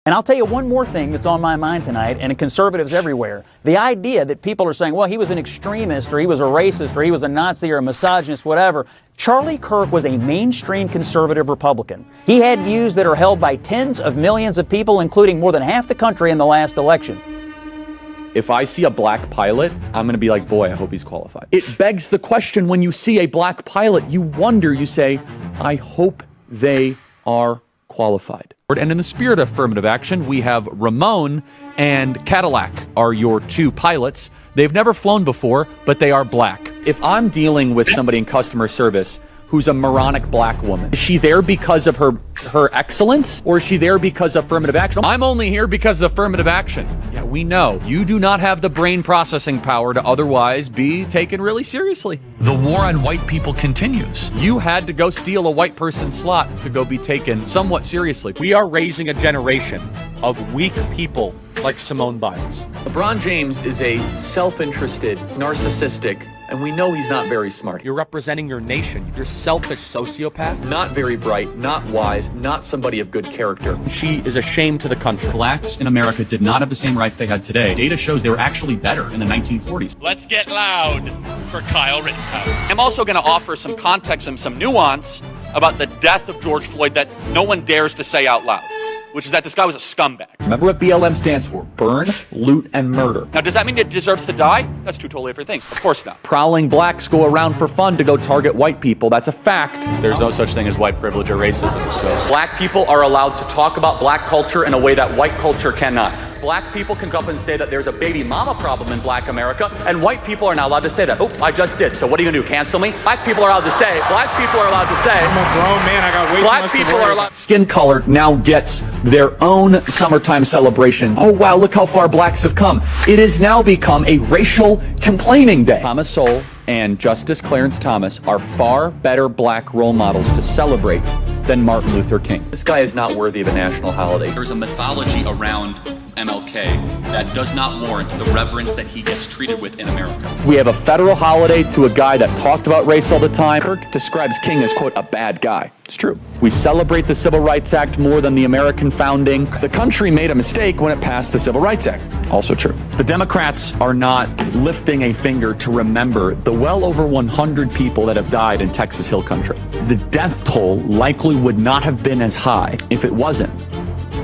And I'll tell you one more thing that's on my mind tonight, and conservatives everywhere. The idea that people are saying, well, he was an extremist, or he was a racist, or he was a Nazi, or a misogynist, whatever. Charlie Kirk was a mainstream conservative Republican. He had views that are held by tens of millions of people, including more than half the country in the last election. If I see a black pilot, I'm going to be like, boy, I hope he's qualified. It begs the question, when you see a black pilot, you wonder, you say, I hope they are qualified. And in the spirit of affirmative action, we have Ramon and Cadillac are your two pilots. They've never flown before, but they are black. If I'm dealing with somebody in customer service who's a moronic black woman, is she there because of her excellence, or is she there because of affirmative action? I'm only here because of affirmative action. Yeah, we know. You do not have the brain processing power to otherwise be taken really seriously. The war on white people continues. You had to go steal a white person's slot to go be taken somewhat seriously. We are raising a generation of weak people like Simone Biles. LeBron James is a self-interested, narcissistic, and we know he's not very smart. You're representing your nation. You're selfish sociopath. Not very bright, not wise, not somebody of good character. She is a shame to the country. Blacks in America did not have the same rights they had today. Data shows they were actually better in the 1940s. Let's get loud for Kyle Rittenhouse. I'm also going to offer some context and some nuance about the death of George Floyd that no one dares to say out loud, which is that this guy was a scumbag. Remember what BLM stands for? Burn, loot, and murder. Now, does that mean he deserves to die? That's two totally different things. Of course not. Prowling blacks go around for fun to go target white people. That's a fact. There's no such thing as white privilege or racism, so. Black people are allowed to talk about black culture in a way that white culture cannot. Black people can come up and say that there's a baby mama problem in black America, and white people are not allowed to say that. Oh, I just did. So what are you gonna do, cancel me? Black people are allowed to say, I'm a grown man, I got way black too much people are allowed. Skin color now gets their own summertime celebration. Oh wow, look how far blacks have come. It has now become a racial complaining day. Thomas Sowell and Justice Clarence Thomas are far better black role models to celebrate than Martin Luther King. This guy is not worthy of a national holiday. There's a mythology around MLK that does not warrant the reverence that he gets treated with in America. We have a federal holiday to a guy that talked about race all the time. Kirk describes King as, quote, a bad guy. It's true. We celebrate the Civil Rights Act more than the American founding. The country made a mistake when it passed the Civil Rights Act. Also true. The Democrats are not lifting a finger to remember the well over 100 people that have died in Texas Hill Country. The death toll likely would not have been as high if it wasn't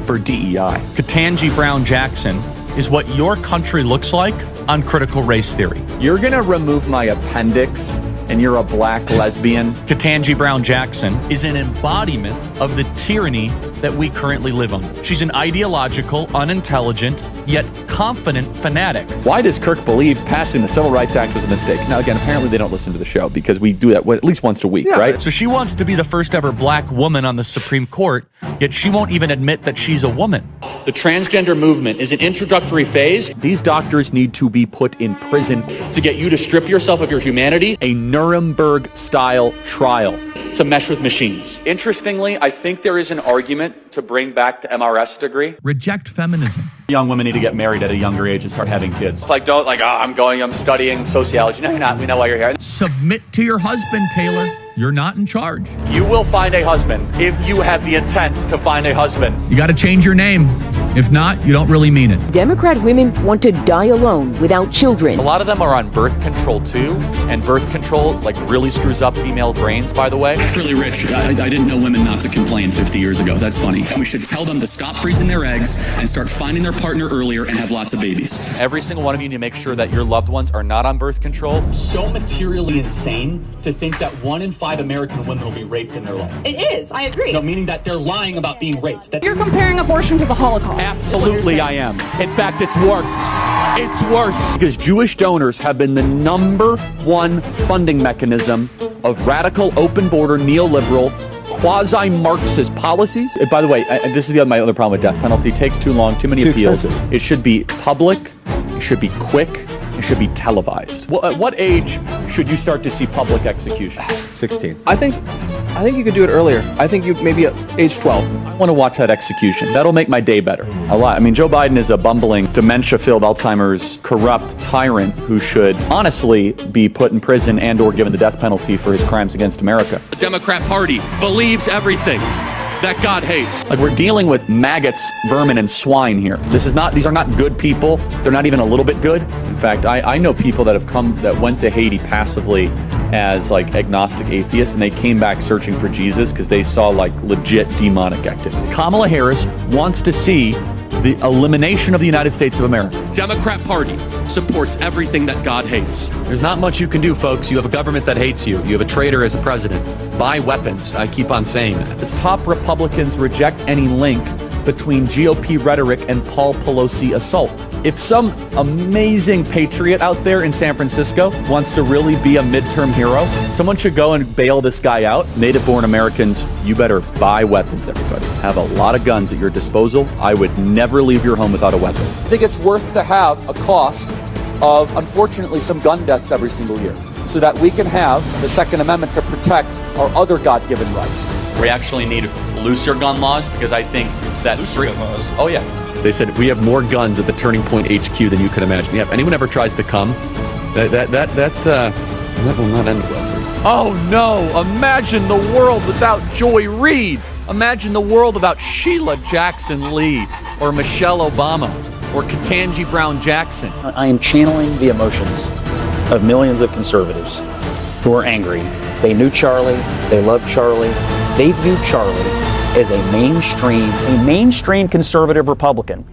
for DEI. Ketanji Brown Jackson is what your country looks like on critical race theory. You're gonna remove my appendix and you're a black lesbian? Ketanji Brown Jackson is an embodiment of the tyranny that we currently live under. She's an ideological, unintelligent, yet confident fanatic. Why does Kirk believe passing the Civil Rights Act was a mistake? Now, again, apparently they don't listen to the show because we do that at least once a week, right? So she wants to be the first ever black woman on the Supreme Court, yet she won't even admit that she's a woman. The transgender movement is an introductory phase. These doctors need to be put in prison to get you to strip yourself of your humanity. A Nuremberg-style trial to mesh with machines. Interestingly, I think there is an argument to bring back the MRS degree. Reject feminism. Young women need to get married at a younger age and start having kids. I'm studying sociology. No, you're not. We know why you're here. Submit to your husband, Taylor. You're not in charge. You will find a husband if you have the intent to find a husband. You got to change your name. If not, you don't really mean it. Democrat women want to die alone without children. A lot of them are on birth control too, and birth control really screws up female brains, by the way. That's really rich. I didn't know women not to complain 50 years ago. That's funny. We should tell them to stop freezing their eggs and start finding their partner earlier and have lots of babies. Every single one of you need to make sure that your loved ones are not on birth control. So materially insane to think that 1 in 5 American women will be raped in their life. It is, I agree. No, meaning that they're lying about being raped. You're comparing abortion to the Holocaust. Absolutely I am. In fact, it's worse. It's worse. Because Jewish donors have been the #1 funding mechanism of radical, open border, neoliberal, quasi-Marxist policies. By the way, this is my other problem with death penalty. It takes too long, too many appeals. Expensive. It should be public, it should be quick, it should be televised. Well, at what age should you start to see public execution? 16. I think you could do it earlier. I think you maybe at age 12. I want to watch that execution. That'll make my day better. A lot. I mean, Joe Biden is a bumbling, dementia-filled, Alzheimer's, corrupt tyrant who should honestly be put in prison and or given the death penalty for his crimes against America. The Democrat Party believes everything. that God hates. Like, we're dealing with maggots, vermin, and swine here. These are not good people. They're not even a little bit good. In fact, I know people that went to Haiti passively as like agnostic atheists, and they came back searching for Jesus because they saw like legit demonic activity. Kamala Harris wants to see the elimination of the United States of America. Democrat Party supports everything that God hates. There's not much you can do, folks. You have a government that hates you. You have a traitor as the president. Buy weapons. I keep on saying that. As top Republicans reject any link between GOP rhetoric and Paul Pelosi assault. If some amazing patriot out there in San Francisco wants to really be a midterm hero, someone should go and bail this guy out. Native-born Americans, you better buy weapons, everybody. Have a lot of guns at your disposal. I would never leave your home without a weapon. I think it's worth to have a cost of, unfortunately, some gun deaths every single year, so that we can have the Second Amendment to protect our other God-given rights. We actually need looser gun laws because I think that Gun laws. Oh yeah. They said we have more guns at the Turning Point HQ than you can imagine. Yeah, if anyone ever tries to come, that will not end well for you. Oh no! Imagine the world without Joy Reid. Imagine the world without Sheila Jackson Lee or Michelle Obama or Ketanji Brown Jackson. I am channeling the emotions of millions of conservatives who are angry. They knew Charlie. They loved Charlie. They viewed Charlie as a mainstream conservative Republican.